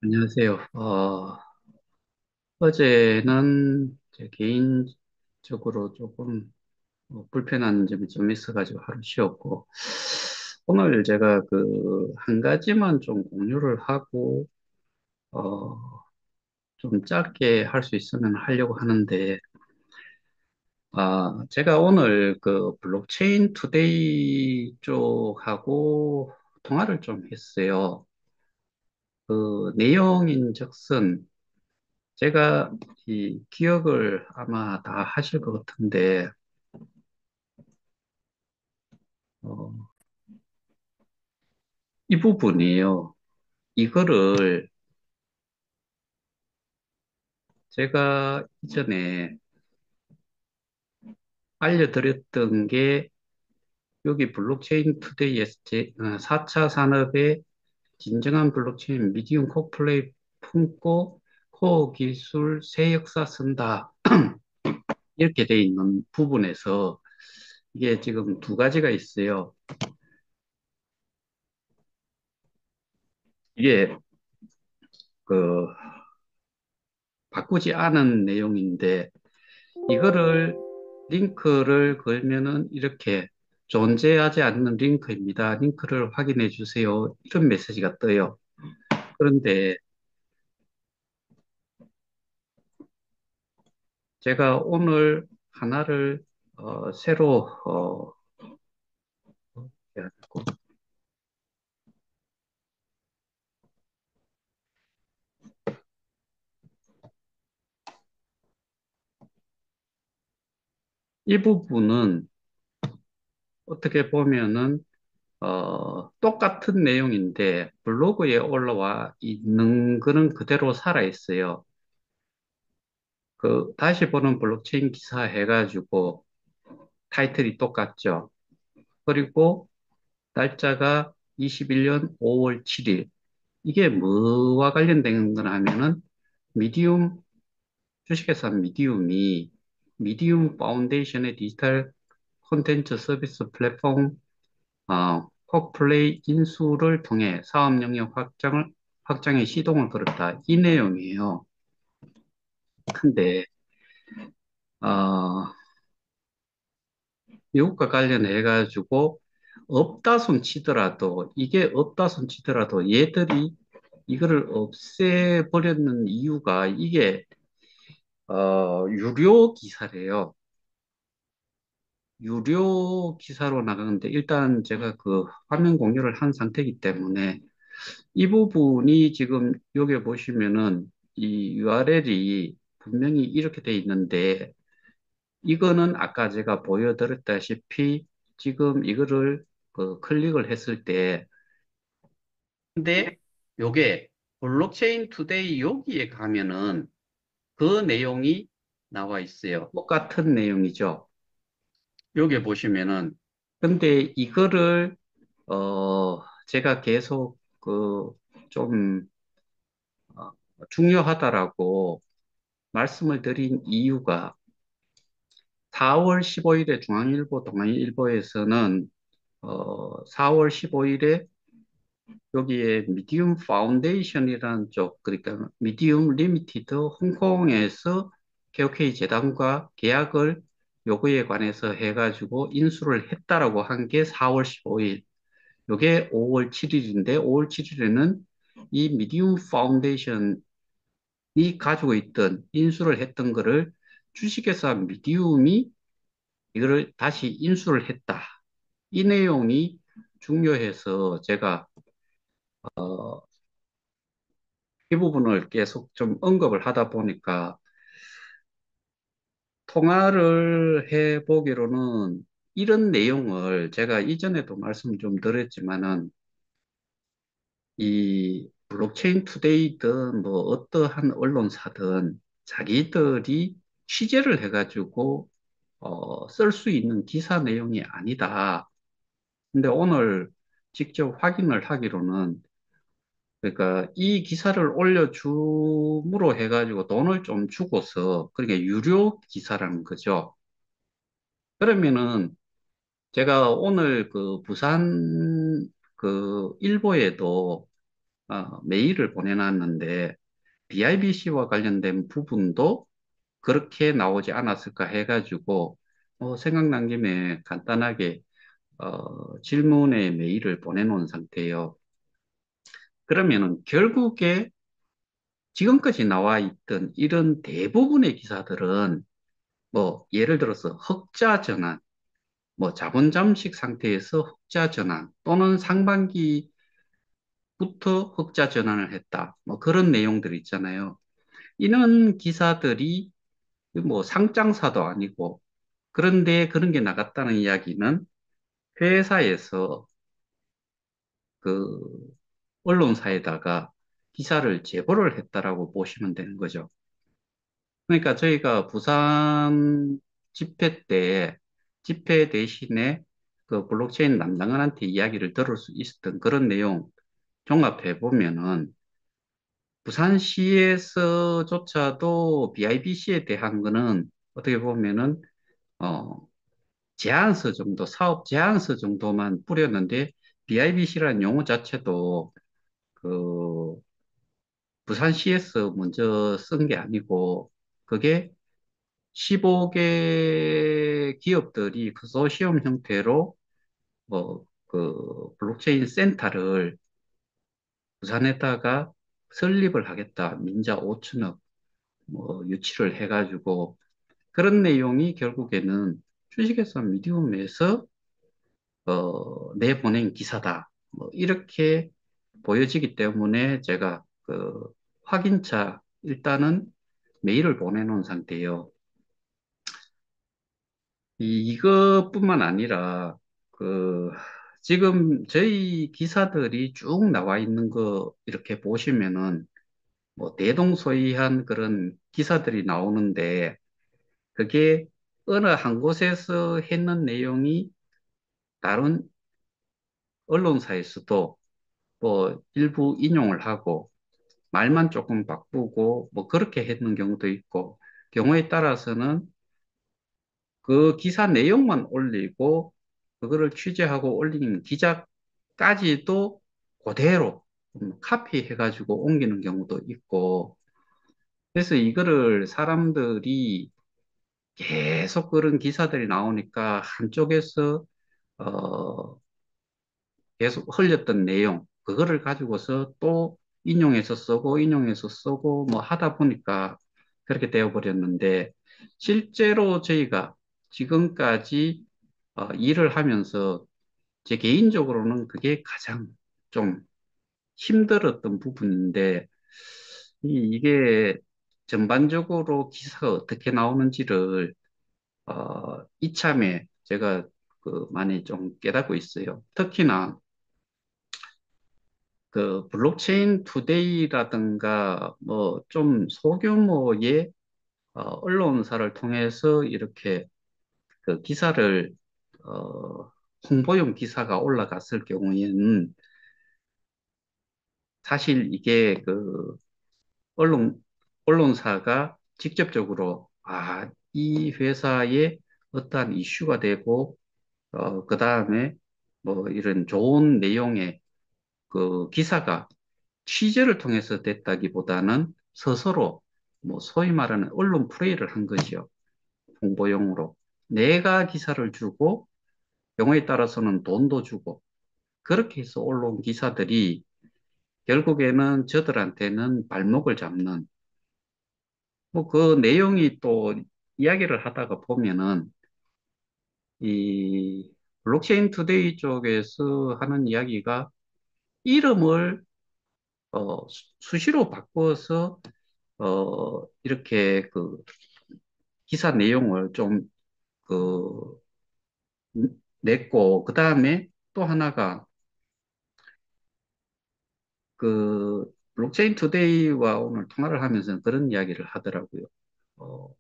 안녕하세요. 어제는 제 개인적으로 조금 불편한 점이 좀 있어가지고 하루 쉬었고, 오늘 제가 한 가지만 좀 공유를 하고, 어, 좀 짧게 할 수 있으면 하려고 하는데, 제가 오늘 블록체인 투데이 쪽하고 통화를 좀 했어요. 그 내용인즉슨, 제가 이 기억을 아마 다 하실 것 같은데, 어, 이 부분이에요. 이거를 제가 이전에 알려드렸던 게 여기 블록체인 투데이에서 4차 산업의 진정한 블록체인 미디움 코플레이 품고 코어 기술 새 역사 쓴다. 이렇게 돼 있는 부분에서 이게 지금 두 가지가 있어요. 이게 그 바꾸지 않은 내용인데 이거를 링크를 걸면은 이렇게 존재하지 않는 링크입니다. 링크를 확인해 주세요. 이런 메시지가 떠요. 그런데 제가 오늘 하나를 새로 해야 되고, 이 부분은 어떻게 보면은 똑같은 내용인데 블로그에 올라와 있는 거는 그대로 살아 있어요. 다시 보는 블록체인 기사 해가지고 타이틀이 똑같죠. 그리고 날짜가 21년 5월 7일. 이게 뭐와 관련된 건 하면은 미디움, 주식회사 미디움이 미디움 파운데이션의 디지털 콘텐츠 서비스 플랫폼 코플레이 인수를 통해 사업 영역 확장에 시동을 걸었다. 이 내용이에요. 근데 어, 미국과 관련해 가지고 없다 손 치더라도 이게 없다 손 치더라도 얘들이 이거를 없애버렸는 이유가 이게 유료 기사래요. 유료 기사로 나가는데 일단 제가 화면 공유를 한 상태이기 때문에 이 부분이 지금 여기 보시면은 이 URL이 분명히 이렇게 돼 있는데 이거는 아까 제가 보여드렸다시피 지금 이거를 클릭을 했을 때 근데 요게 블록체인 투데이 여기에 가면은 그 내용이 나와 있어요. 똑같은 내용이죠. 여기 보시면은 근데 이거를 제가 계속 좀 중요하다라고 말씀을 드린 이유가 4월 15일에 중앙일보, 동아일보에서는 4월 15일에 여기에 미디움 파운데이션이라는 쪽, 그러니까 미디움 리미티드 홍콩에서 KOK 재단과 계약을 요구에 관해서 해가지고 인수를 했다라고 한 게 4월 15일. 요게 5월 7일인데 5월 7일에는 이 미디움 파운데이션이 가지고 있던 인수를 했던 거를 주식회사 미디움이 이거를 다시 인수를 했다. 이 내용이 중요해서 제가 이 부분을 계속 좀 언급을 하다 보니까 통화를 해 보기로는 이런 내용을 제가 이전에도 말씀 좀 드렸지만은 이 블록체인 투데이든 뭐 어떠한 언론사든 자기들이 취재를 해가지고 쓸 수 있는 기사 내용이 아니다. 근데 오늘 직접 확인을 하기로는 그러니까 이 기사를 올려줌으로 해가지고 돈을 좀 주고서 그러니까 유료 기사라는 거죠. 그러면은 제가 오늘 부산 일보에도 메일을 보내놨는데 BIBC와 관련된 부분도 그렇게 나오지 않았을까 해가지고 생각난 김에 간단하게 질문의 메일을 보내놓은 상태예요. 그러면은 결국에 지금까지 나와 있던 이런 대부분의 기사들은 뭐 예를 들어서 흑자 전환, 뭐 자본 잠식 상태에서 흑자 전환 또는 상반기부터 흑자 전환을 했다. 뭐 그런 내용들 있잖아요. 이런 기사들이 뭐 상장사도 아니고 그런데 그런 게 나갔다는 이야기는 회사에서 그 언론사에다가 기사를 제보를 했다라고 보시면 되는 거죠. 그러니까 저희가 부산 집회 때 집회 대신에 그 블록체인 담당관한테 이야기를 들을 수 있었던 그런 내용 종합해 보면은 부산시에서조차도 BIBC에 대한 거는 어떻게 보면은 어 제안서 정도, 사업 제안서 정도만 뿌렸는데 BIBC라는 용어 자체도 그 부산시에서 먼저 쓴 게 아니고 그게 15개 기업들이 컨소시엄 형태로 그 블록체인 센터를 부산에다가 설립을 하겠다. 민자 5천억 뭐 유치를 해가지고 그런 내용이 결국에는 주식회사 미디움에서 내보낸 기사다. 뭐 이렇게 보여지기 때문에 제가 그 확인차 일단은 메일을 보내놓은 상태예요. 이것뿐만 아니라 그 지금 저희 기사들이 쭉 나와 있는 거 이렇게 보시면은 뭐 대동소이한 그런 기사들이 나오는데 그게 어느 한 곳에서 했는 내용이 다른 언론사에서도 뭐 일부 인용을 하고 말만 조금 바꾸고 뭐 그렇게 했는 경우도 있고 경우에 따라서는 그 기사 내용만 올리고 그거를 취재하고 올린 기자까지도 그대로 카피해가지고 옮기는 경우도 있고 그래서 이거를 사람들이 계속 그런 기사들이 나오니까 한쪽에서 어, 계속 흘렸던 내용, 그거를 가지고서 또 인용해서 쓰고, 인용해서 쓰고, 뭐 하다 보니까 그렇게 되어버렸는데, 실제로 저희가 지금까지 일을 하면서 제 개인적으로는 그게 가장 좀 힘들었던 부분인데, 이게 전반적으로 기사가 어떻게 나오는지를 이참에 제가 그 많이 좀 깨닫고 있어요. 특히나 그 블록체인 투데이라든가 뭐 좀 소규모의 언론사를 통해서 이렇게 그 기사를 어, 홍보용 기사가 올라갔을 경우에는 사실 이게 그 언론 언론사가 직접적으로 이 회사에 어떠한 이슈가 되고 그 다음에 뭐 이런 좋은 내용의 그 기사가 취재를 통해서 됐다기보다는 스스로 뭐 소위 말하는 언론 플레이를 한 거죠. 홍보용으로. 내가 기사를 주고 경우에 따라서는 돈도 주고 그렇게 해서 올라온 기사들이 결국에는 저들한테는 발목을 잡는 뭐 그 내용이 또 이야기를 하다가 보면은 이 블록체인 투데이 쪽에서 하는 이야기가 이름을 수시로 바꿔서 이렇게 그 기사 내용을 좀 그 냈고 그 다음에 또 하나가 그 블록체인 투데이와 오늘 통화를 하면서 그런 이야기를 하더라고요. 어,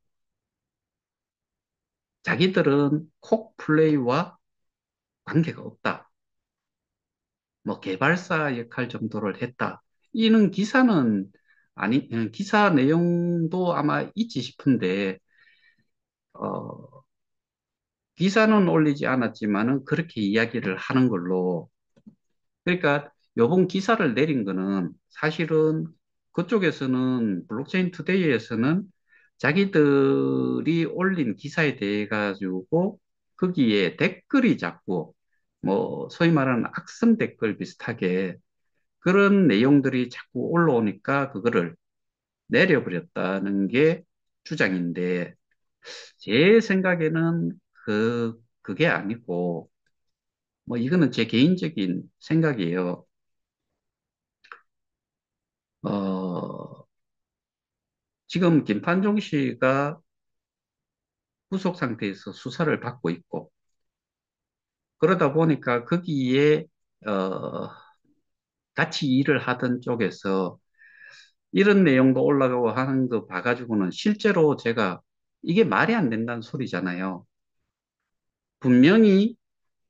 자기들은 콕 플레이와 관계가 없다. 뭐 개발사 역할 정도를 했다. 이는 기사는 아니 기사 내용도 아마 있지 싶은데 어, 기사는 올리지 않았지만은 그렇게 이야기를 하는 걸로 그러니까 요번 기사를 내린 거는 사실은 그쪽에서는 블록체인 투데이에서는 자기들이 올린 기사에 대해 가지고 거기에 댓글이 자꾸 뭐 소위 말하는 악성 댓글 비슷하게 그런 내용들이 자꾸 올라오니까 그거를 내려버렸다는 게 주장인데 제 생각에는 그게 아니고 뭐 이거는 제 개인적인 생각이에요. 어, 지금 김판종 씨가 구속 상태에서 수사를 받고 있고, 그러다 보니까 거기에, 어, 같이 일을 하던 쪽에서 이런 내용도 올라가고 하는 거 봐가지고는 실제로 제가 이게 말이 안 된다는 소리잖아요. 분명히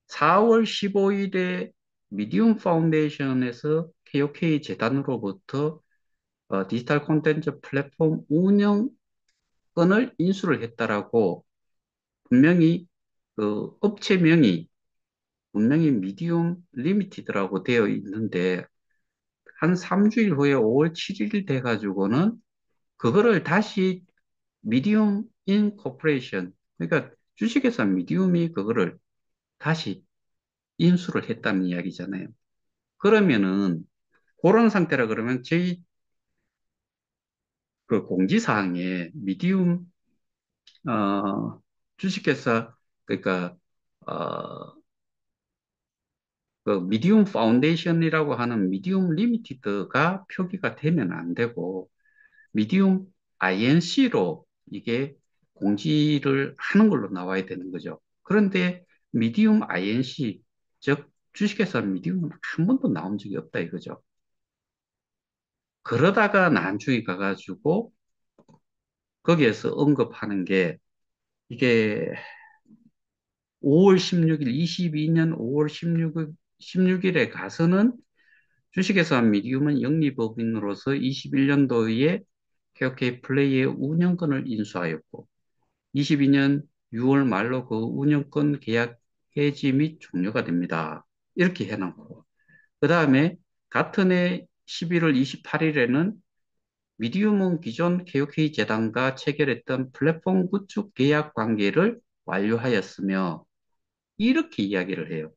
4월 15일에 미디움 파운데이션에서 KOK 재단으로부터 디지털 콘텐츠 플랫폼 운영권을 인수를 했다라고 분명히 그 업체명이 분명히 미디움 리미티드라고 되어 있는데 한 3주일 후에 5월 7일 돼가지고는 그거를 다시 미디움 인코퍼레이션 그러니까 주식회사 미디움이 그거를 다시 인수를 했다는 이야기잖아요. 그러면은 그런 상태라 그러면 저희 그 공지사항에 미디움 주식회사 그러니까 어, 그 미디움 파운데이션이라고 하는 미디움 리미티드가 표기가 되면 안 되고 미디움 INC로 이게 공지를 하는 걸로 나와야 되는 거죠. 그런데 미디움 INC 즉 주식회사 미디움은 한 번도 나온 적이 없다 이거죠. 그러다가 나중에 가가지고 거기에서 언급하는 게 이게 5월 16일, 22년 5월 16일에 가서는 주식회사 미디움은 영리법인으로서 21년도에 KOK 플레이의 운영권을 인수하였고 22년 6월 말로 그 운영권 계약 해지 및 종료가 됩니다. 이렇게 해놓고 그 다음에 같은 해 11월 28일에는 미디움은 기존 KOK 재단과 체결했던 플랫폼 구축 계약 관계를 완료하였으며 이렇게 이야기를 해요.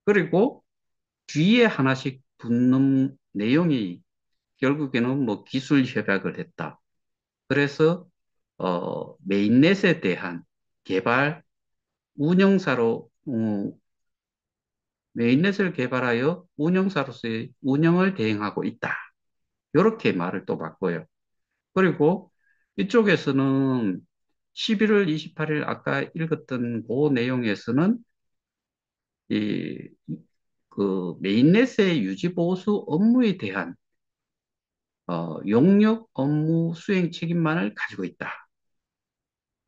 그리고 뒤에 하나씩 붙는 내용이 결국에는 뭐 기술 협약을 했다. 그래서 메인넷에 대한 개발 운영사로 메인넷을 개발하여 운영사로서의 운영을 대행하고 있다. 이렇게 말을 또 바꿔요. 그리고 이쪽에서는 11월 28일 아까 읽었던 그 내용에서는 이, 그 메인넷의 유지 보수 업무에 대한 용역 업무 수행 책임만을 가지고 있다.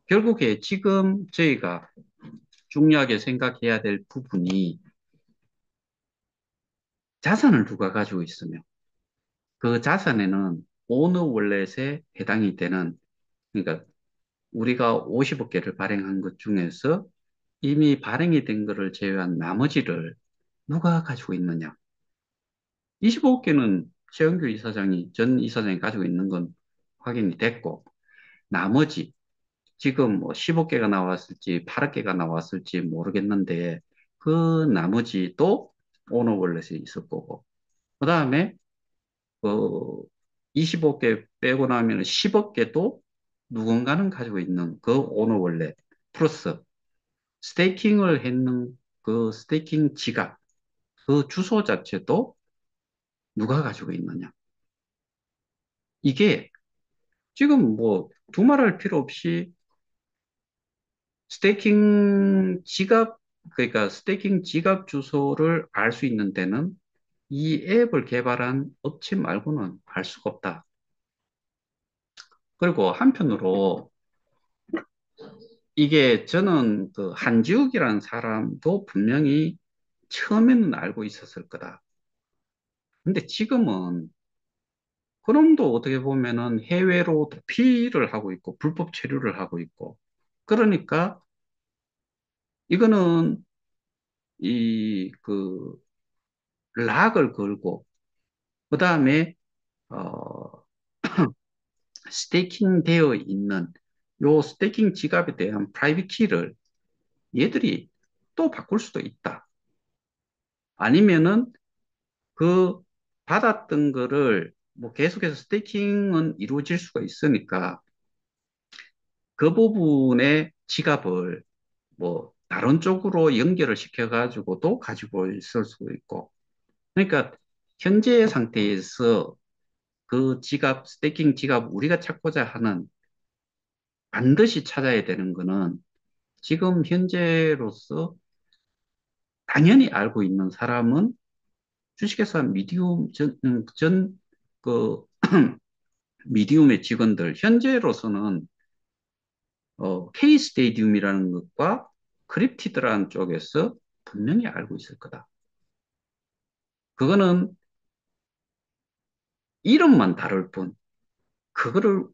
결국에 지금 저희가 중요하게 생각해야 될 부분이 자산을 누가 가지고 있으며 그 자산에는 오너 월렛에 해당이 되는 그러니까 우리가 50억 개를 발행한 것 중에서 이미 발행이 된 것을 제외한 나머지를 누가 가지고 있느냐. 25억 개는 최영규 이사장이 전 이사장이 가지고 있는 건 확인이 됐고 나머지 지금 뭐 15개가 나왔을지 8개가 나왔을지 모르겠는데 그 나머지도 오너 월렛에 있을 거고 그 다음에 그 25개 빼고 나면 10억 개도 누군가는 가지고 있는 그 오너 월렛 플러스 스테이킹을 했는 그 스테이킹 지갑 그 주소 자체도 누가 가지고 있느냐 이게 지금 뭐 두말할 필요 없이 스테이킹 지갑, 그러니까 스테이킹 지갑 주소를 알 수 있는 데는 이 앱을 개발한 업체 말고는 알 수가 없다. 그리고 한편으로 이게 저는 그 한지욱이라는 사람도 분명히 처음에는 알고 있었을 거다. 근데 지금은 그놈도 어떻게 보면은 해외로 도피를 하고 있고 불법 체류를 하고 있고 그러니까 이거는 그 락을 걸고 그다음에 어 스테이킹 되어 있는 요 스테이킹 지갑에 대한 프라이빗 키를 얘들이 또 바꿀 수도 있다. 아니면은 그 받았던 거를 뭐 계속해서 스테이킹은 이루어질 수가 있으니까 그 부분의 지갑을 뭐 다른 쪽으로 연결을 시켜가지고도 가지고 있을 수 있고. 그러니까 현재 상태에서 그 지갑, 스테이킹 지갑 우리가 찾고자 하는 반드시 찾아야 되는 거는 지금 현재로서 당연히 알고 있는 사람은 주식회사 미디움 그, 미디움의 직원들, 현재로서는, K 스테디움이라는 것과 크립티드라는 쪽에서 분명히 알고 있을 거다. 그거는 이름만 다를 뿐, 그거를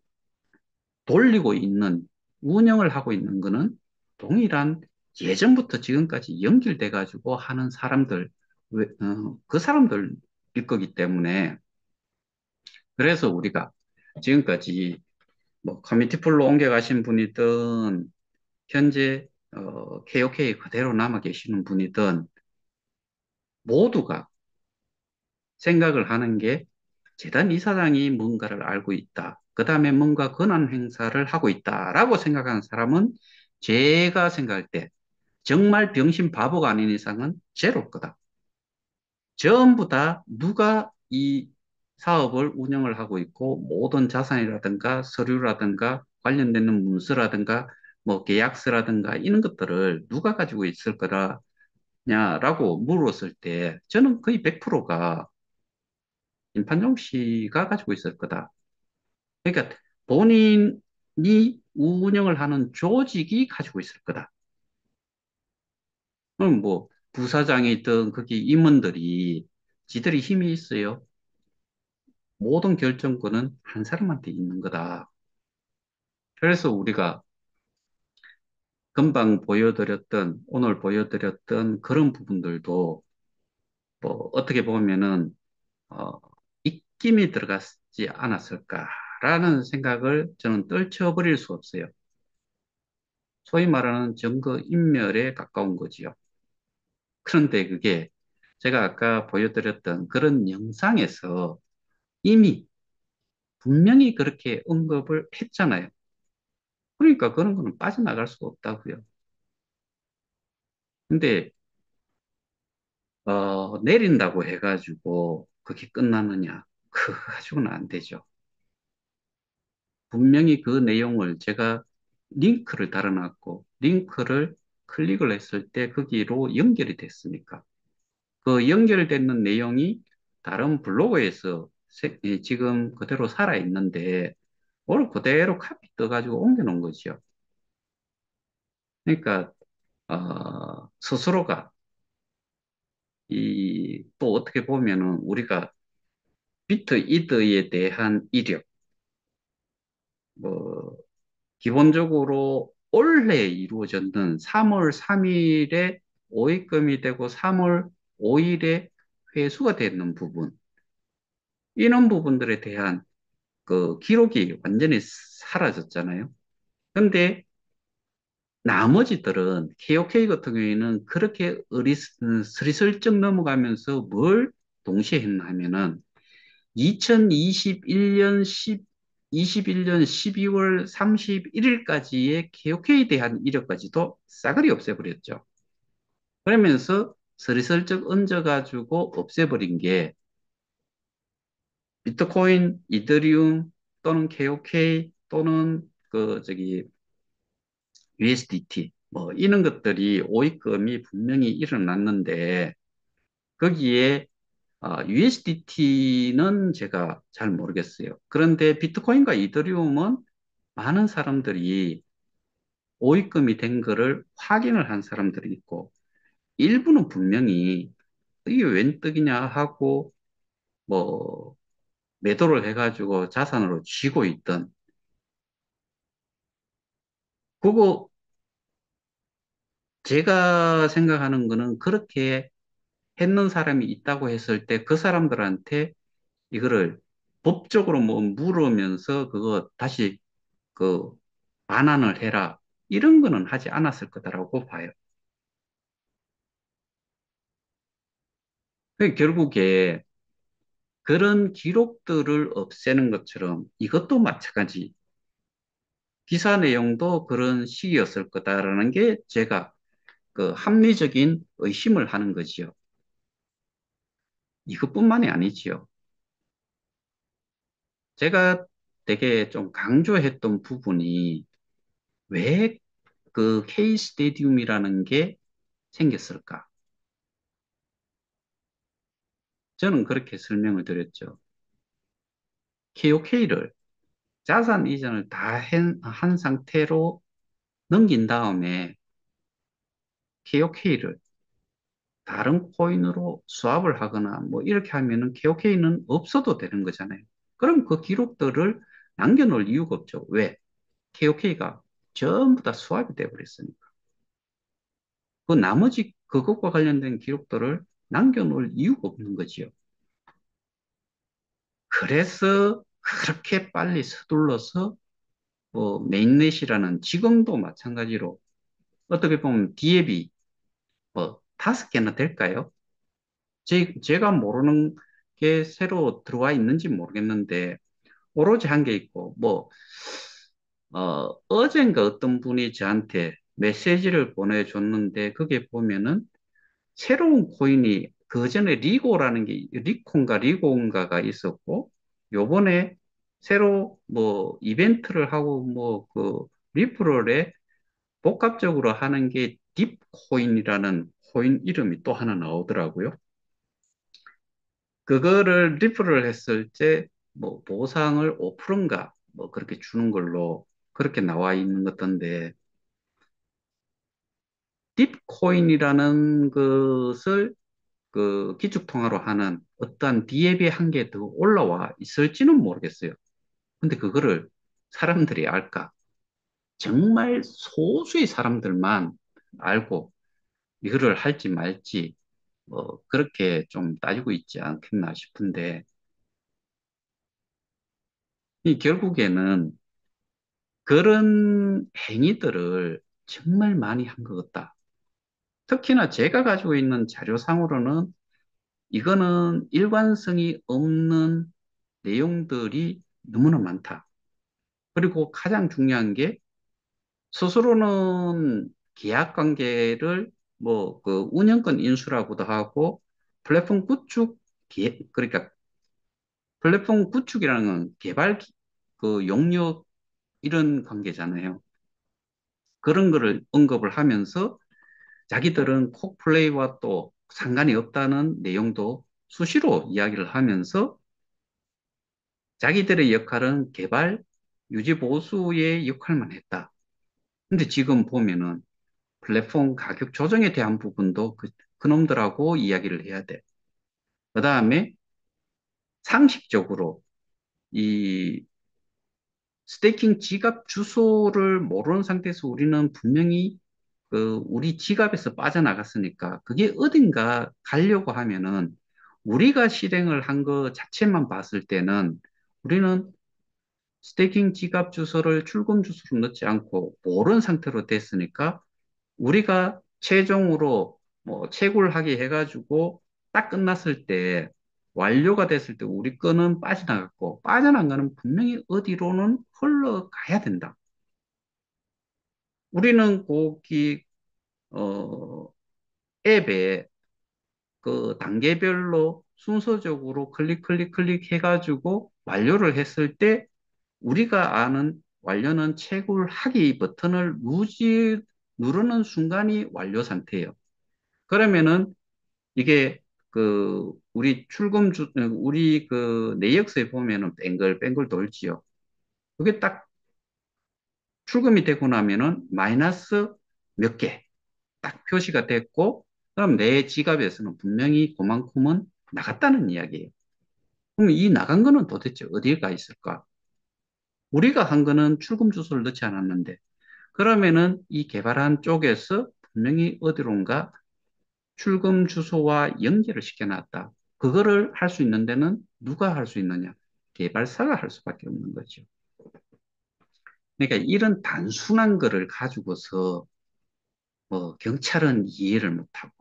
돌리고 있는, 운영을 하고 있는 거는 동일한 예전부터 지금까지 연결돼 가지고 하는 사람들, 그 사람들일 거기 때문에, 그래서 우리가 지금까지 뭐 커뮤니티 풀로 옮겨가신 분이든 현재 KOK 그대로 남아 계시는 분이든 모두가 생각을 하는 게 재단 이사장이 뭔가를 알고 있다. 그 다음에 뭔가 권한 행사를 하고 있다라고 생각하는 사람은 제가 생각할 때 정말 병신 바보가 아닌 이상은 제로일 거다. 전부 다 누가 이 사업을 운영을 하고 있고 모든 자산이라든가 서류라든가 관련되는 문서라든가 뭐 계약서라든가 이런 것들을 누가 가지고 있을 거냐라고 물었을 때 저는 거의 100%가 임판종 씨가 가지고 있을 거다. 그러니까 본인이 운영을 하는 조직이 가지고 있을 거다. 그럼 뭐 부사장이든 거기 임원들이 지들이 힘이 있어요. 모든 결정권은 한 사람한테 있는 거다. 그래서 우리가 금방 보여드렸던, 오늘 보여드렸던 그런 부분들도 뭐 어떻게 보면은, 어, 입김이 들어갔지 않았을까라는 생각을 저는 떨쳐버릴 수 없어요. 소위 말하는 증거 인멸에 가까운 거지요. 그런데 그게 제가 아까 보여드렸던 그런 영상에서 이미 분명히 그렇게 언급을 했잖아요. 그러니까 그런 거는 빠져나갈 수가 없다고요. 근데 내린다고 해가지고 그게 끝나느냐? 그거 가지고는 안 되죠. 분명히 그 내용을 제가 링크를 달아놨고 링크를 클릭을 했을 때 거기로 연결이 됐으니까 그 연결되는 내용이 다른 블로그에서 지금 그대로 살아 있는데 오늘 그대로 카피 떠가지고 옮겨놓은 거죠. 그러니까 스스로가 이 또 어떻게 보면은 우리가 비트 이더에 대한 이력 뭐 기본적으로 올해 이루어졌는 3월 3일에 오입금이 되고 3월 5일에 회수가 되는 부분 이런 부분들에 대한 그 기록이 완전히 사라졌잖아요. 근데 나머지들은 KOK 같은 경우에는 그렇게 스리슬쩍 넘어가면서 뭘 동시에 했나 하면은 2021년 21년 12월 31일까지의 KOK에 대한 이력까지도 싸그리 없애버렸죠. 그러면서 스리슬쩍 얹어가지고 없애버린 게 비트코인, 이더리움 또는 KOK 또는 USDT 뭐 이런 것들이 오입금이 분명히 일어났는데 거기에 USDT는 제가 잘 모르겠어요. 그런데 비트코인과 이더리움은 많은 사람들이 오입금이 된 거를 확인을 한 사람들이 있고 일부는 분명히 이게 웬 떡이냐 하고 뭐 매도를 해가지고 자산으로 쥐고 있던 그거 제가 생각하는 거는 그렇게 했는 사람이 있다고 했을 때 그 사람들한테 이거를 법적으로 뭐 물으면서 그거 다시 그 반환을 해라. 이런 거는 하지 않았을 거다라고 봐요. 결국에 그런 기록들을 없애는 것처럼 이것도 마찬가지. 기사 내용도 그런 식이었을 거다라는 게 제가 그 합리적인 의심을 하는 거지요. 이것뿐만이 아니지요. 제가 되게 좀 강조했던 부분이 왜 그 K 스테디움이라는 게 생겼을까? 저는 그렇게 설명을 드렸죠. KOK를 자산 이전을 다 한 상태로 넘긴 다음에 KOK를 다른 코인으로 스왑을 하거나 뭐 이렇게 하면은 KOK는 없어도 되는 거잖아요. 그럼 그 기록들을 남겨놓을 이유가 없죠. 왜? KOK가 전부 다 스왑이 돼버렸으니까. 그 나머지 그것과 관련된 기록들을 남겨놓을 이유가 없는 거지요. 그래서 그렇게 빨리 서둘러서 뭐 메인넷이라는 지금도 마찬가지로 어떻게 보면 디앱이 뭐 5개나 될까요? 제가 모르는 게 새로 들어와 있는지 모르겠는데 오로지 한 개 있고 뭐 어젠가 어떤 분이 저한테 메시지를 보내줬는데 그게 보면은 새로운 코인이 그 전에 리고라는 게 리콘가 리고인가가 있었고 요번에 새로 뭐 이벤트를 하고 뭐 그 리프럴에 복합적으로 하는 게 딥코인이라는 코인 이름이 또 하나 나오더라고요. 그거를 리플을 했을 때 뭐 보상을 5%인가 뭐 그렇게 주는 걸로 그렇게 나와 있는 것 같던데 딥코인이라는 것을 그 기축통화로 하는 어떠한 디앱이 한 개 더 올라와 있을지는 모르겠어요. 근데 그거를 사람들이 알까? 정말 소수의 사람들만 알고 이거를 할지 말지 뭐 그렇게 좀 따지고 있지 않겠나 싶은데 이 결국에는 그런 행위들을 정말 많이 한 것 같다. 특히나 제가 가지고 있는 자료상으로는 이거는 일관성이 없는 내용들이 너무나 많다. 그리고 가장 중요한 게 스스로는 계약 관계를 뭐 그 운영권 인수라고도 하고 플랫폼 구축 그러니까 플랫폼 구축이라는 건 개발 그 용역 이런 관계잖아요. 그런 거를 언급을 하면서 자기들은 콕플레이와 또 상관이 없다는 내용도 수시로 이야기를 하면서 자기들의 역할은 개발, 유지 보수의 역할만 했다. 근데 지금 보면은 플랫폼 가격 조정에 대한 부분도 그놈들하고 이야기를 해야 돼. 그 다음에 상식적으로 이 스테이킹 지갑 주소를 모르는 상태에서 우리는 분명히 그 우리 지갑에서 빠져나갔으니까 그게 어딘가 가려고 하면은 우리가 실행을 한 거 자체만 봤을 때는 우리는 스테이킹 지갑 주소를 출금 주소로 넣지 않고 모르는 상태로 됐으니까 우리가 최종으로 뭐 채굴하기 해가지고 딱 끝났을 때 완료가 됐을 때 우리 거는 빠져나갔고 빠져나간 거는 분명히 어디로는 흘러가야 된다. 우리는 거기 어 앱에 그 단계별로 순서적으로 클릭 해가지고 완료를 했을 때 우리가 아는 완료는 채굴하기 버튼을 누르는 순간이 완료 상태예요. 그러면은 이게 그 우리 그 내역서에 보면은 뱅글뱅글 돌지요. 그게 딱 출금이 되고 나면은 마이너스 몇 개 딱 표시가 됐고 그럼 내 지갑에서는 분명히 그만큼은 나갔다는 이야기예요. 그럼 이 나간 거는 도대체 어디에 가 있을까? 우리가 한 거는 출금 주소를 넣지 않았는데 그러면은 이 개발한 쪽에서 분명히 어디론가 출금 주소와 연결을 시켜놨다. 그거를 할 수 있는 데는 누가 할 수 있느냐? 개발사가 할 수밖에 없는 거죠. 그러니까 이런 단순한 거를 가지고서 뭐 경찰은 이해를 못하고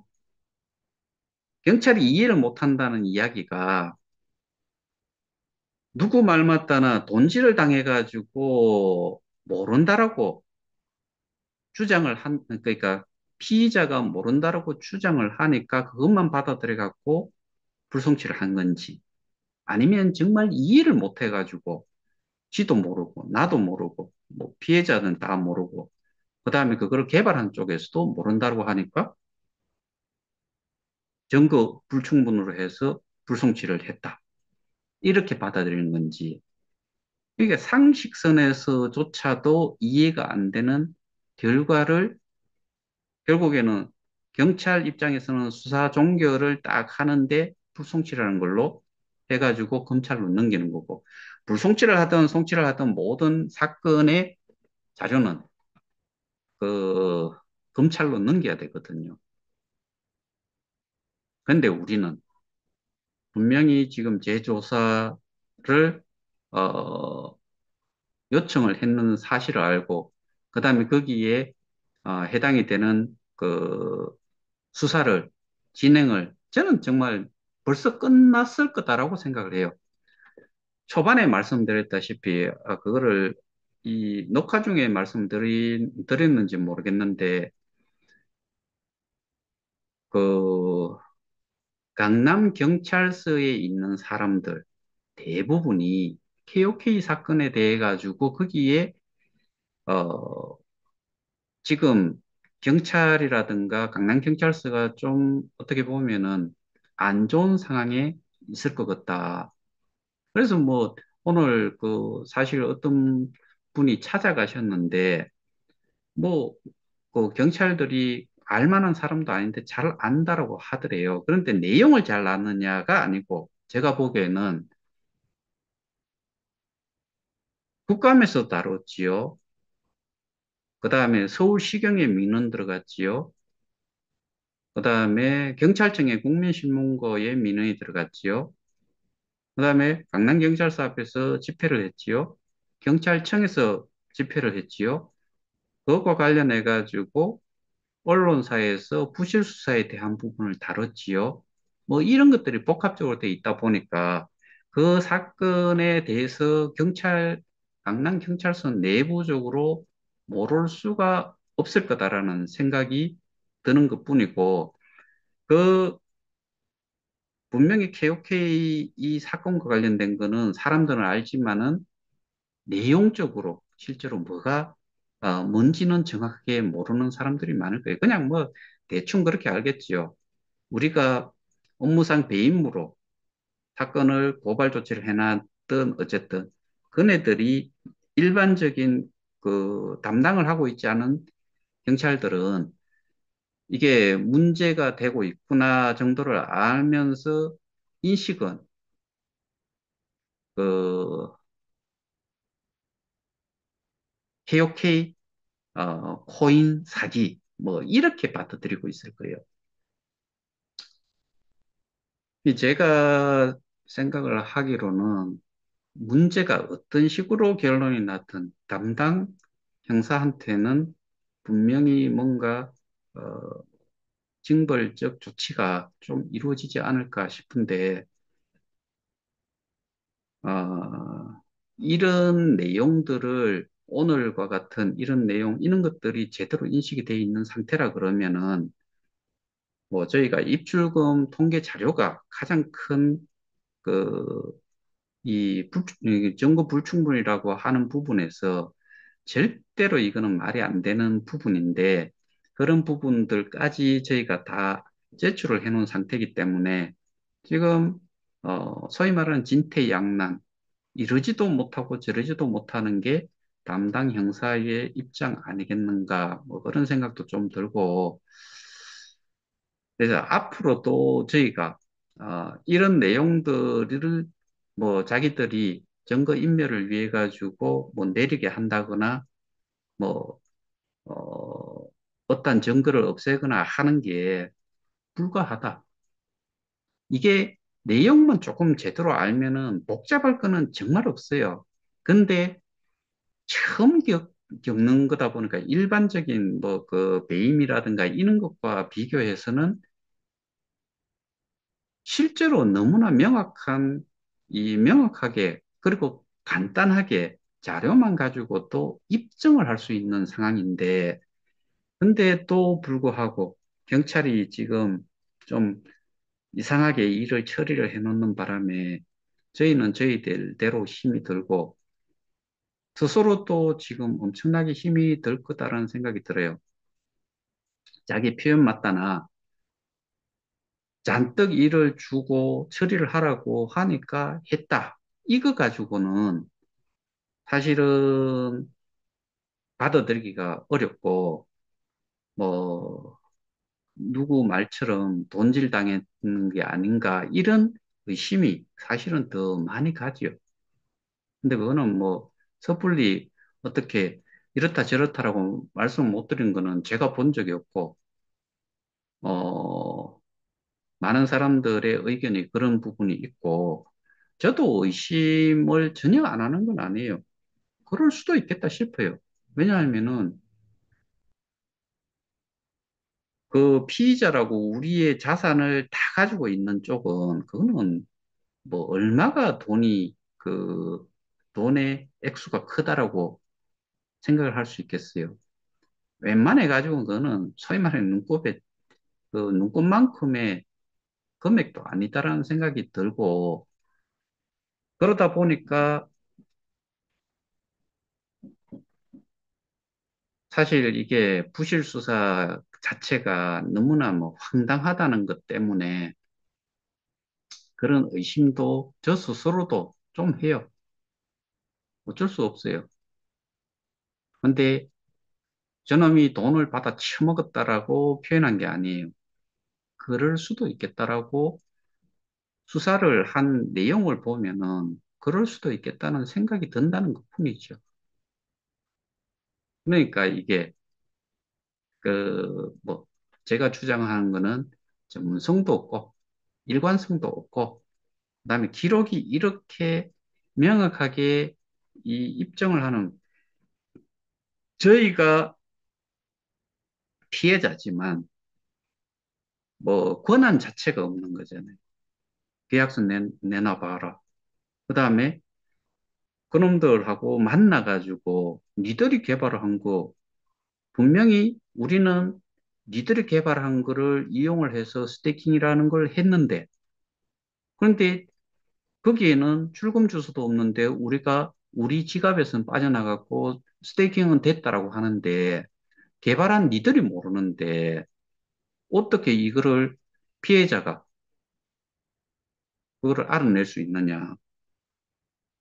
경찰이 이해를 못한다는 이야기가 누구 말 맞다나 돈질을 당해가지고 모른다라고 주장을 그러니까 피의자가 모른다라고 주장을 하니까 그것만 받아들여 갖고 불송치를 한 건지 아니면 정말 이해를 못 해가지고 지도 모르고 나도 모르고 뭐 피해자는 다 모르고 그다음에 그거를 개발한 쪽에서도 모른다고 하니까 증거 불충분으로 해서 불송치를 했다. 이렇게 받아들이는 건지 이게 상식선에서조차도 이해가 안 되는 결과를 결국에는 경찰 입장에서는 수사 종결을 딱 하는데 불송치라는 걸로 해가지고 검찰로 넘기는 거고 불송치를 하든 송치를 하든 모든 사건의 자료는 그 검찰로 넘겨야 되거든요. 그런데 우리는 분명히 지금 재조사를 어, 요청을 했는 사실을 알고 그다음에 거기에 해당이 되는 그 수사를 진행을 저는 정말 벌써 끝났을 거다라고 생각을 해요. 초반에 말씀드렸다시피 그거를 이 녹화 중에 말씀드렸는지 모르겠는데 그 강남 경찰서에 있는 사람들 대부분이 KOK 사건에 대해 가지고 거기에 어 지금 경찰이라든가 강남경찰서가 좀 어떻게 보면은 안 좋은 상황에 있을 것 같다. 그래서 뭐 오늘 그 사실 어떤 분이 찾아가셨는데 뭐 그 경찰들이 알만한 사람도 아닌데 잘 안다라고 하더래요. 그런데 내용을 잘 아느냐가 아니고 제가 보기에는 국감에서 다뤘지요. 그 다음에 서울시경에 민원 들어갔지요. 그다음에 경찰청에 국민신문고에 민원이 들어갔지요. 그다음에 강남경찰서 앞에서 집회를 했지요. 경찰청에서 집회를 했지요. 그것과 관련해 가지고 언론사에서 부실 수사에 대한 부분을 다뤘지요. 뭐 이런 것들이 복합적으로 돼 있다 보니까 그 사건에 대해서 강남경찰서 내부적으로 모를 수가 없을 거다라는 생각이 드는 것뿐이고 그 분명히 KOK 이 사건과 관련된 거는 사람들은 알지만은 내용적으로 실제로 뭐가 뭔지는 정확하게 모르는 사람들이 많을 거예요. 그냥 뭐 대충 그렇게 알겠지요. 우리가 업무상 배임으로 사건을 고발 조치를 해놨든 어쨌든 그네들이 일반적인 그 담당을 하고 있지 않은 경찰들은 이게 문제가 되고 있구나 정도를 알면서 인식은 그 KOK 코인 사기 뭐 이렇게 받아들이고 있을 거예요. 제가 생각을 하기로는 문제가 어떤 식으로 결론이 났든 담당 형사한테는 분명히 뭔가 어, 징벌적 조치가 좀 이루어지지 않을까 싶은데 이런 내용들을 오늘과 같은 이런 내용 이런 것들이 제대로 인식이 되어 있는 상태라 그러면은 뭐 저희가 입출금 통계 자료가 가장 큰 그 이 증거 불충분이라고 하는 부분에서 절대로 이거는 말이 안 되는 부분인데 그런 부분들까지 저희가 다 제출을 해놓은 상태이기 때문에 지금 소위 말하는 진퇴양난 이러지도 못하고 저러지도 못하는 게 담당 형사의 입장 아니겠는가 뭐 그런 생각도 좀 들고 그래서 앞으로도 저희가 이런 내용들을 뭐 자기들이 증거 인멸을 위해 가지고 뭐 내리게 한다거나 뭐 어떤 증거를 없애거나 하는 게 불가하다. 이게 내용만 조금 제대로 알면은 복잡할 거는 정말 없어요. 근데 처음 겪는 거다 보니까 일반적인 뭐 그 배임이라든가 이런 것과 비교해서는 실제로 너무나 명확하게 그리고 간단하게 자료만 가지고도 입증을 할 수 있는 상황인데 근데 또 불구하고 경찰이 지금 좀 이상하게 일을 처리를 해놓는 바람에 저희는 저희들대로 힘이 들고 스스로 또 지금 엄청나게 힘이 들 거다라는 생각이 들어요. 자기 표현 맞다나 잔뜩 일을 주고 처리를 하라고 하니까 했다. 이거 가지고는 사실은 받아들이기가 어렵고 뭐 누구 말처럼 돈질 당했는 게 아닌가 이런 의심이 사실은 더 많이 가지요. 근데 그거는 뭐 섣불리 어떻게 이렇다 저렇다라고 말씀 못 드린 거는 제가 본 적이 없고 어 많은 사람들의 의견이 그런 부분이 있고 저도 의심을 전혀 안 하는 건 아니에요. 그럴 수도 있겠다 싶어요. 왜냐하면은 그 피의자라고 우리의 자산을 다 가지고 있는 쪽은 그거는 뭐 얼마가 돈의 액수가 크다라고 생각을 할 수 있겠어요. 웬만해 가지고 그거는 소위 말하는 눈곱만큼의 금액도 아니다라는 생각이 들고 그러다 보니까 사실 이게 부실 수사 자체가 너무나 뭐 황당하다는 것 때문에 그런 의심도 저 스스로도 좀 해요. 어쩔 수 없어요. 근데 저놈이 돈을 받아 처먹었다라고 표현한 게 아니에요. 그럴 수도 있겠다라고 수사를 한 내용을 보면은 그럴 수도 있겠다는 생각이 든다는 것뿐이죠. 그러니까 이게 뭐 제가 주장하는 거는 전문성도 없고 일관성도 없고 그다음에 기록이 이렇게 명확하게 이 입증을 하는 저희가 피해자지만 뭐 권한 자체가 없는 거잖아요. 계약서 내놔봐라. 그다음에 그놈들하고 만나가지고 니들이 개발한 거 분명히 우리는 니들이 개발한 거를 이용을 해서 스테이킹이라는 걸 했는데 그런데 거기에는 출금 주소도 없는데 우리가 우리 지갑에서는 빠져나갔고 스테이킹은 됐다라고 하는데 개발한 니들이 모르는데 어떻게 이거를 피해자가 그거를 알아낼 수 있느냐.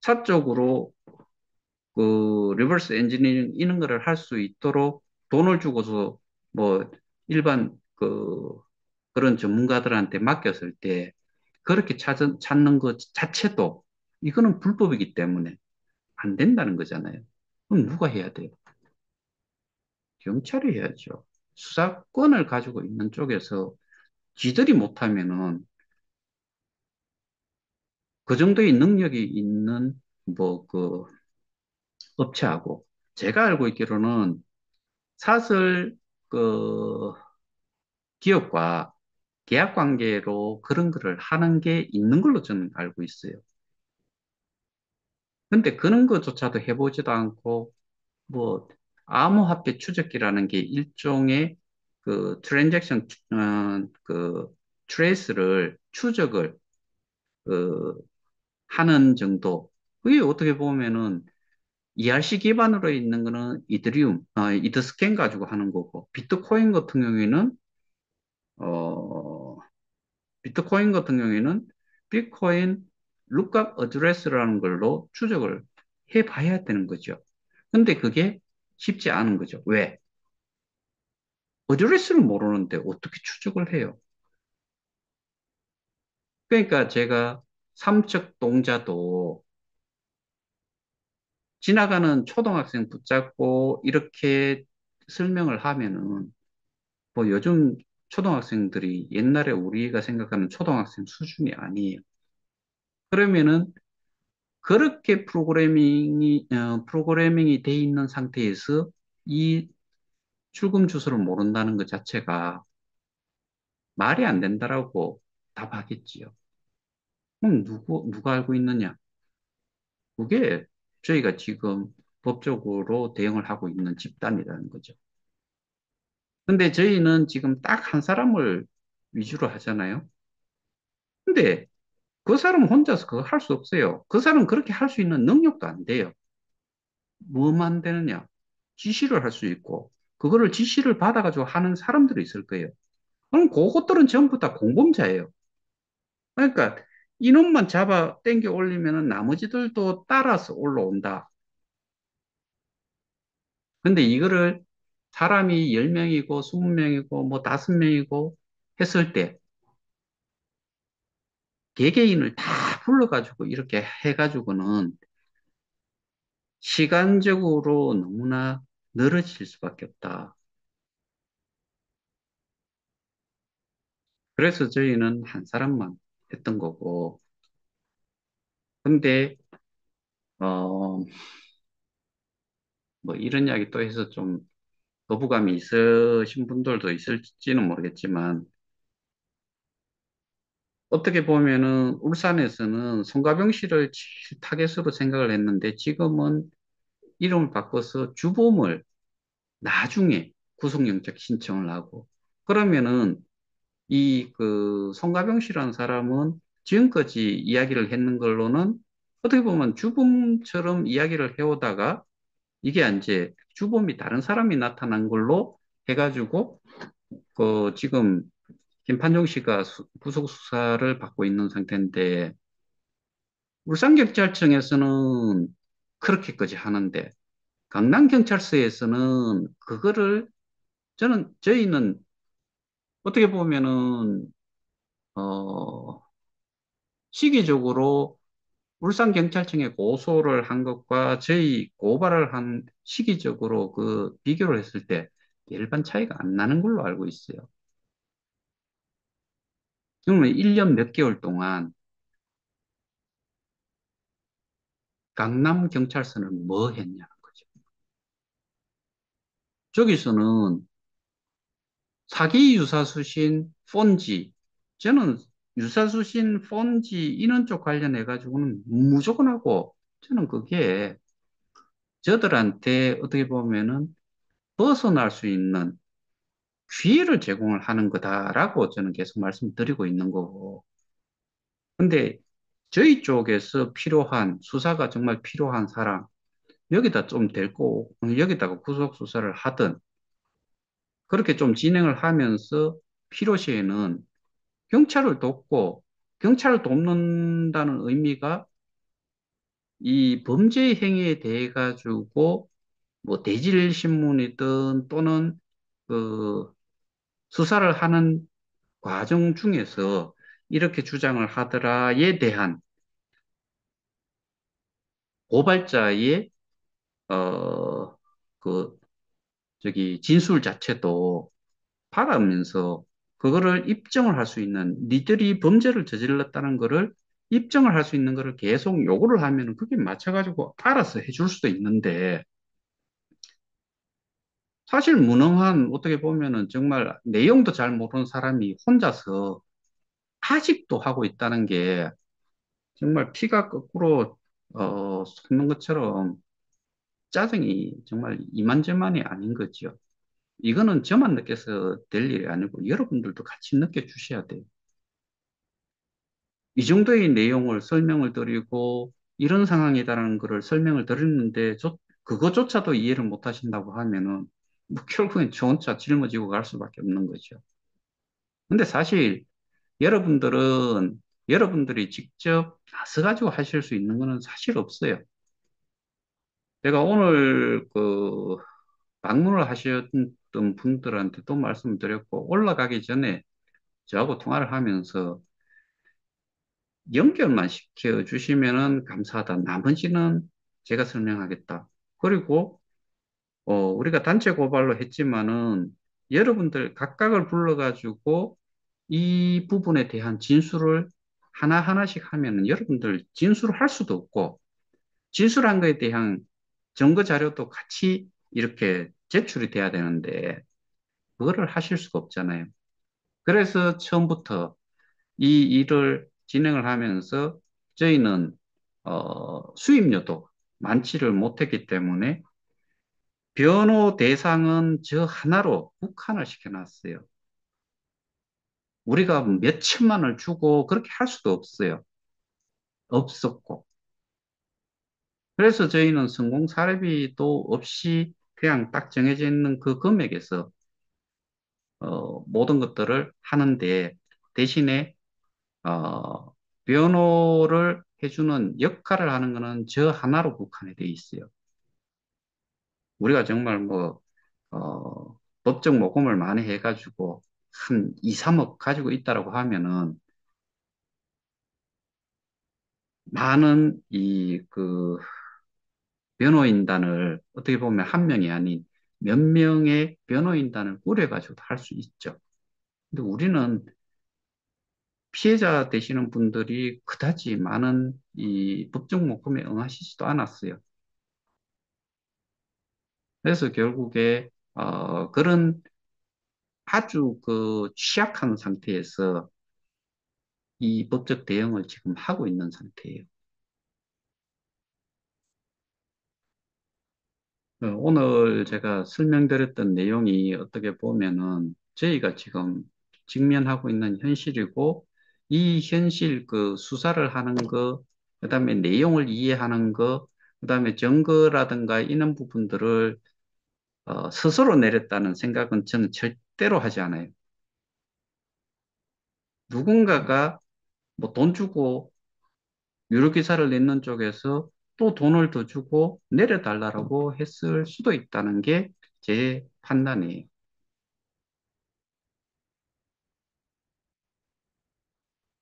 사적으로 그 리버스 엔지니어링 이런 거를 할 수 있도록 돈을 주고서 뭐 일반 그런 전문가들한테 맡겼을 때 그렇게 찾는 것 자체도 이거는 불법이기 때문에 안 된다는 거잖아요. 그럼 누가 해야 돼요? 경찰이 해야죠. 수사권을 가지고 있는 쪽에서 지들이 못하면은 그 정도의 능력이 있는 뭐 업체하고 제가 알고 있기로는 사설 그 기업과 계약 관계로 그런 거를 하는 게 있는 걸로 저는 알고 있어요. 근데 그런 것조차도 해보지도 않고 뭐 암호화폐 추적기라는 게 일종의 그 트랜잭션 그 트레이스를 추적을 그 하는 정도. 그게 어떻게 보면은 ERC 기반으로 있는 거는 이더스캔 가지고 하는 거고, 어, 비트코인 같은 경우에는 비트코인 룩값 어드레스라는 걸로 추적을 해 봐야 되는 거죠. 근데 그게 쉽지 않은 거죠. 왜? 어드레스를 모르는데 어떻게 추적을 해요? 그러니까 제가 삼척 동자도 지나가는 초등학생 붙잡고 이렇게 설명을 하면은 뭐 요즘 초등학생들이 옛날에 우리가 생각하는 초등학생 수준이 아니에요. 그러면은 그렇게 프로그래밍이 돼 있는 상태에서 이 출금 주소를 모른다는 것 자체가 말이 안 된다라고 답하겠지요. 그럼 누가 알고 있느냐? 그게 저희가 지금 법적으로 대응을 하고 있는 집단이라는 거죠. 근데 저희는 지금 딱 한 사람을 위주로 하잖아요. 근데 그 사람 혼자서 그거 할 수 없어요. 그 사람은 그렇게 할 수 있는 능력도 안 돼요. 뭐만 되느냐? 지시를 할 수 있고, 그거를 지시를 받아가지고 하는 사람들이 있을 거예요. 그럼 그것들은 전부 다 공범자예요. 그러니까 이놈만 잡아 당겨 올리면은 나머지들도 따라서 올라온다. 근데 이거를 사람이 10명이고 20명이고 뭐 5명이고 했을 때 개개인을 다 불러가지고 이렇게 해가지고는 시간적으로 너무나 늘어질 수밖에 없다. 그래서 저희는 한 사람만 했던 거고. 근데 어, 뭐 이런 이야기 또 해서 좀 거부감이 있으신 분들도 있을지는 모르겠지만 어떻게 보면은 울산에서는 송가병 씨를 타겟으로 생각을 했는데 지금은 이름을 바꿔서 주범을 나중에 구속영장 신청을 하고 그러면은 이 그 송가병 씨라는 사람은 지금까지 이야기를 했는 걸로는 어떻게 보면 주범처럼 이야기를 해오다가 이게 이제 주범이 다른 사람이 나타난 걸로 해가지고 그 지금 김판종 씨가 구속 수사를 받고 있는 상태인데 울산경찰청에서는 그렇게까지 하는데 강남경찰서에서는 그거를 저희는 어떻게 보면은 어 시기적으로 울산경찰청에 고소를 한 것과 저희 고발을 한 시기적으로 그 비교를 했을 때 일반 차이가 안 나는 걸로 알고 있어요. 그러면 1년 몇 개월 동안 강남경찰서는 뭐 했냐는 거죠. 저기서는 사기 유사수신 폰지 저는 유사수신 폰지 이런 쪽 관련해 가지고는 무조건 하고 저는 그게 저들한테 어떻게 보면은 벗어날 수 있는 기회를 제공을 하는 거다라고 저는 계속 말씀드리고 있는 거고. 근데 저희 쪽에서 필요한 수사가 정말 필요한 사람 여기다 좀 데리고 여기다가 구속 수사를 하든 그렇게 좀 진행을 하면서 필요시에는 경찰을 돕고 경찰을 돕는다는 의미가 이 범죄 행위에 대해 가지고 뭐 대질 신문이든 또는 그 수사를 하는 과정 중에서 이렇게 주장을 하더라에 대한 고발자의 어 그 저기 진술 자체도 받아면서 그거를 입증을 할 수 있는 니들이 범죄를 저질렀다는 거를 입증을 할 수 있는 거를 계속 요구를 하면은 그게 맞춰가지고 알아서 해줄 수도 있는데 사실 무능한 어떻게 보면은 정말 내용도 잘 모르는 사람이 혼자서 아직도 하고 있다는 게 정말 피가 거꾸로 솟는 것처럼 짜증이 정말 이만저만이 아닌 거죠. 이거는 저만 느껴서 될 일이 아니고 여러분들도 같이 느껴주셔야 돼요. 이 정도의 내용을 설명을 드리고 이런 상황이다라는 것을 설명을 드렸는데 그거조차도 이해를 못 하신다고 하면은 뭐 결국엔 저 혼자 짊어지고 갈 수밖에 없는 거죠. 근데 사실 여러분들은 여러분들이 직접 나서가지고 하실 수 있는 거는 사실 없어요. 제가 오늘 그 방문을 하셨던 분들한테도 말씀드렸고 올라가기 전에 저하고 통화를 하면서 연결만 시켜주시면은 감사하다. 나머지는 제가 설명하겠다. 그리고 우리가 단체 고발로 했지만은 여러분들 각각을 불러가지고 이 부분에 대한 진술을 하나하나씩 하면은 여러분들 진술할 수도 없고, 진술한 거에 대한 증거 자료도 같이 이렇게 제출이 돼야 되는데, 그거를 하실 수가 없잖아요. 그래서 처음부터 이 일을 진행을 하면서 저희는 수임료도 많지를 못했기 때문에 변호 대상은 저 하나로 국한을 시켜놨어요. 우리가 몇 천만을 주고 그렇게 할 수도 없어요. 없었고. 그래서 저희는 성공 사례비도 없이 그냥 딱 정해져 있는 그 금액에서 모든 것들을 하는데, 대신에 어, 변호를 해주는 역할을 하는 거는 저 하나로 국한이 돼 있어요. 우리가 정말 뭐 법적 모금을 많이 해가지고 한 2, 3억 가지고 있다라고 하면은 많은 변호인단을 어떻게 보면 한 명이 아닌 몇 명의 변호인단을 꾸려가지고도 할 수 있죠. 근데 우리는 피해자 되시는 분들이 그다지 많은 이 법정 목금에 응하시지도 않았어요. 그래서 결국에 그런 아주 그 취약한 상태에서 이 법적 대응을 지금 하고 있는 상태예요. 오늘 제가 설명드렸던 내용이 어떻게 보면은 저희가 지금 직면하고 있는 현실이고, 이 현실 그 수사를 하는 거, 그다음에 내용을 이해하는 거, 그다음에 증거라든가 이런 부분들을 스스로 내렸다는 생각은 저는 절대로 하지 않아요. 누군가가 뭐 돈 주고 유료 기사를 냈는 쪽에서 또 돈을 더 주고 내려달라고 했을 수도 있다는 게 제 판단이에요.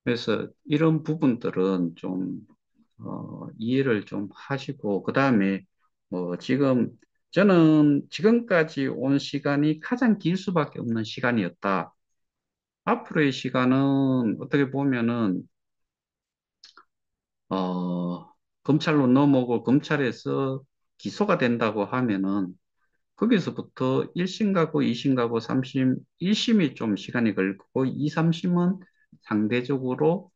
그래서 이런 부분들은 좀 이해를 좀 하시고, 그다음에 지금 저는 지금까지 온 시간이 가장 길 수밖에 없는 시간이었다. 앞으로의 시간은 어떻게 보면은 검찰로 넘어오고 검찰에서 기소가 된다고 하면은 거기서부터 1심 가고 2심 가고 3심, 1심이 좀 시간이 걸릴 거고 2, 3심은 상대적으로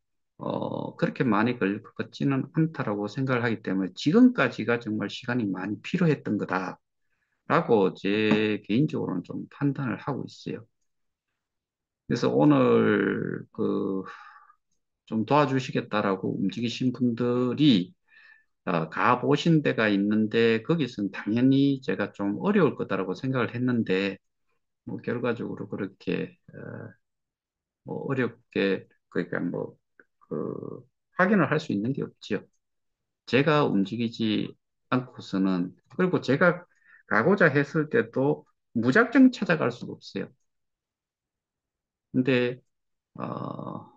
그렇게 많이 걸릴 것 같지는 않다라고 생각을 하기 때문에 지금까지가 정말 시간이 많이 필요했던 거다라고 제 개인적으로는 좀 판단을 하고 있어요. 그래서 오늘 좀 도와주시겠다라고 움직이신 분들이 가보신 데가 있는데 거기서는 당연히 제가 좀 어려울 거다라고 생각을 했는데, 뭐 결과적으로 그렇게 뭐 어렵게, 그러니까 확인을 할 수 있는 게 없지요. 제가 움직이지 않고서는. 그리고 제가 가고자 했을 때도 무작정 찾아갈 수가 없어요. 근데 어,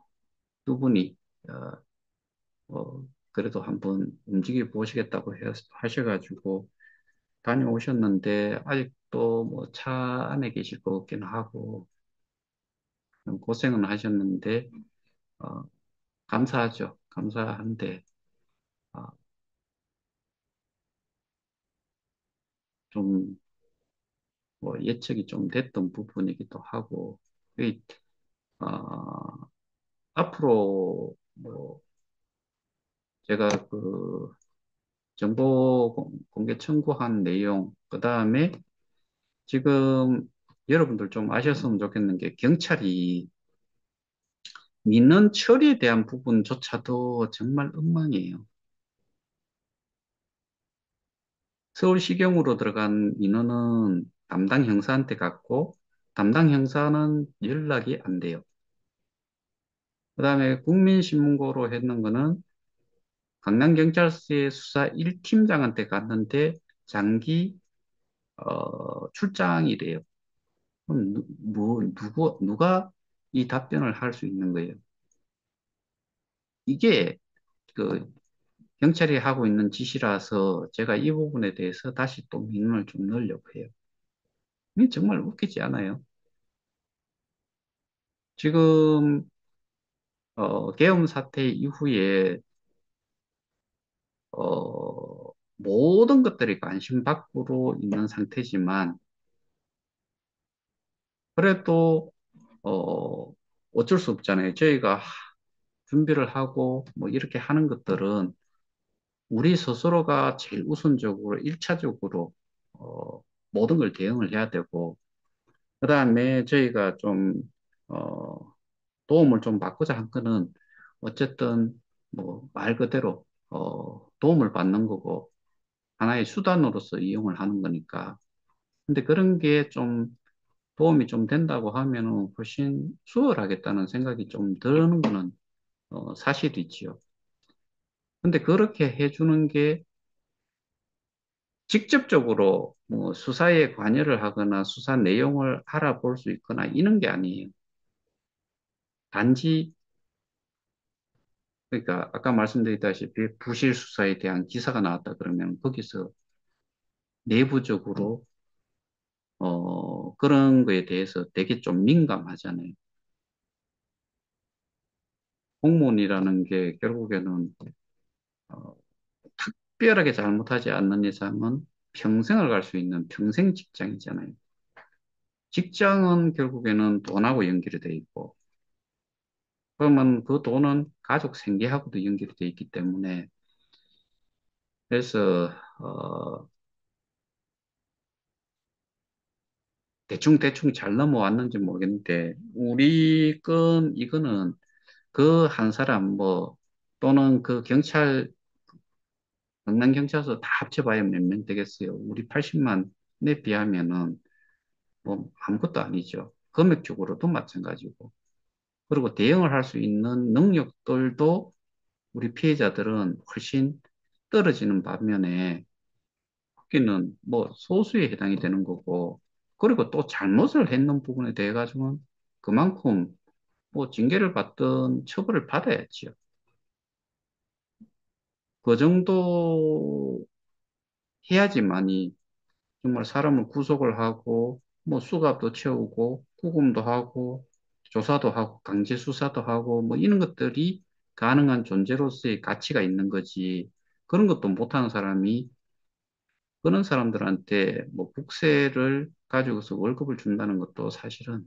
두 분이 그래도 한번 움직여 보시겠다고 하셔가지고 다녀오셨는데, 아직도 뭐 차 안에 계실 것 같기는 하고 고생은 하셨는데 어, 감사하죠. 감사한데 어, 좀 뭐 예측이 좀 됐던 부분이기도 하고, 이, 어, 앞으로 뭐 제가 정보 공개 청구한 내용, 그 다음에 지금 여러분들 좀 아셨으면 좋겠는 게, 경찰이 민원 처리에 대한 부분조차도 정말 엉망이에요. 서울시경으로 들어간 민원은 담당 형사한테 갔고, 담당 형사는 연락이 안 돼요. 그다음에 국민신문고로 했는 거는 강남경찰서의 수사 1팀장한테 갔는데 장기 출장이래요. 그럼 누가 이 답변을 할 수 있는 거예요? 이게 그 경찰이 하고 있는 짓이라서 제가 이 부분에 대해서 다시 또 민원을 좀 넣으려고 해요. 이게 정말 웃기지 않아요? 지금 계엄 사태 이후에 모든 것들이 관심 밖으로 있는 상태지만 그래도 어쩔 수 없잖아요. 저희가 준비를 하고 뭐 이렇게 하는 것들은 우리 스스로가 제일 우선적으로 1차적으로 모든 걸 대응을 해야 되고 그다음에 저희가 좀 어, 도움을 좀 받고자 한 거는 어쨌든 뭐 말 그대로 도움을 받는 거고 하나의 수단으로서 이용을 하는 거니까. 근데 그런 게 좀 도움이 좀 된다고 하면은 훨씬 수월하겠다는 생각이 좀 드는 거는 사실이지요. 근데 그렇게 해주는 게 직접적으로 뭐 수사에 관여를 하거나 수사 내용을 알아볼 수 있거나 이런 게 아니에요. 단지 그러니까 아까 말씀드렸다시피 부실 수사에 대한 기사가 나왔다 그러면 거기서 내부적으로 그런 거에 대해서 되게 좀 민감하잖아요. 공무원이라는 게 결국에는 어, 특별하게 잘못하지 않는 이상은 평생을 갈 수 있는 평생 직장이잖아요. 직장은 결국에는 돈하고 연결이 돼 있고, 그러면 그 돈은 가족 생계하고도 연결이 돼 있기 때문에, 그래서, 대충대충 잘 넘어왔는지 모르겠는데, 이거는 그 한 사람 뭐, 또는 그 강남경찰서 다 합쳐봐야 몇 명 되겠어요. 우리 80만에 비하면은 뭐 아무것도 아니죠. 금액적으로도 마찬가지고. 그리고 대응을 할 수 있는 능력들도 우리 피해자들은 훨씬 떨어지는 반면에 거기는 뭐 소수에 해당이 되는 거고, 그리고 또 잘못을 했는 부분에 대해 가지고는 그만큼 뭐 징계를 받든 처벌을 받아야지요. 그 정도 해야지만이 정말 사람을 구속을 하고 뭐 수갑도 채우고 구금도 하고 조사도 하고 강제 수사도 하고 뭐 이런 것들이 가능한 존재로서의 가치가 있는 거지. 그런 것도 못하는 사람이 그런 사람들한테 뭐 국세를 가지고서 월급을 준다는 것도 사실은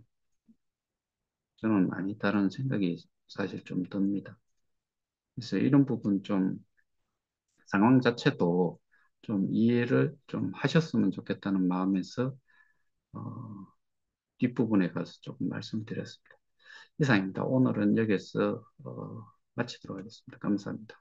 저는 아니다라는 생각이 사실 좀 듭니다. 그래서 이런 부분 좀 상황 자체도 좀 이해를 좀 하셨으면 좋겠다는 마음에서 어, 뒷부분에 가서 조금 말씀드렸습니다. 이상입니다. 오늘은 여기서 마치도록 하겠습니다. 감사합니다.